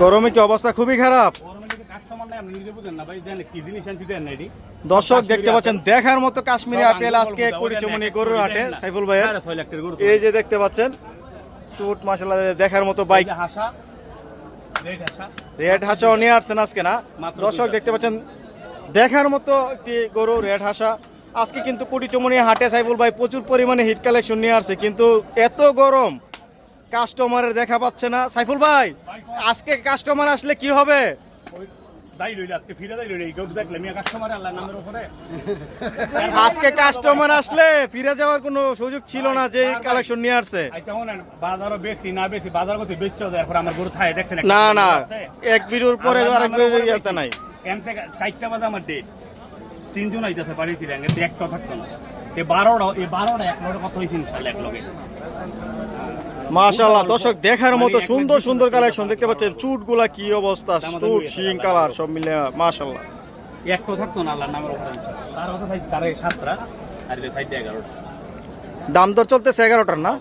গরমে কি অবস্থা খুবই খারাপ। দর্শক দেখতে পাচ্ছেন দেখার মতো কাশ্মীরি আপেল আজকে করিচুমনি গরুর হাটে সাইফুল ভাইয়ের। এই যে দেখতে পাচ্ছেন চুট মাশাআল্লাহ দেখার মতো বাইক রেড হাঁসাও নিয়ে আসছেন আজকে না। দর্শক দেখতে পাচ্ছেন দেখার মতো একটি গরু রেড হাঁসা আজকে কিন্তু করিচুমনি হাটে সাইফুল ভাই প্রচুর পরিমাণে হিট কালেকশন নিয়ে আসছে, কিন্তু এত গরম কাস্টমারের দেখা পাচ্ছে না। সাইফুল ভাই আজকে কাস্টমার আসলে কি হবে? আজকে কাস্টমার আসলে ফিরে যাওয়ার কোনো সুযোগ ছিল না যে কালেকশন নিয়ে আসছে। না না এক ভিডিওর পরে আরেক ভিডিও ইয়াতে নাই। চারটা বাজে আমার ডেট, তিনজন আইতেছে পাঠিয়েছি একটা থাকতো না। 12টা এক লগে কত হয়েছে ইনশাল্লাহ এক লগে। মাশাআল্লাহ দর্শক দেখার মতো সুন্দর সুন্দর কালেকশন দেখতে পাচ্ছেন। চুট গুলা কি অবস্থা, চুট শিং কালার সব মিলে মাশাআল্লাহ। একটা থাকতো না আল্লাহর নামের উপরে। তার কথা চাইছি তার 7টা আর 11টা। দাম দর চলতেছে 11টার না।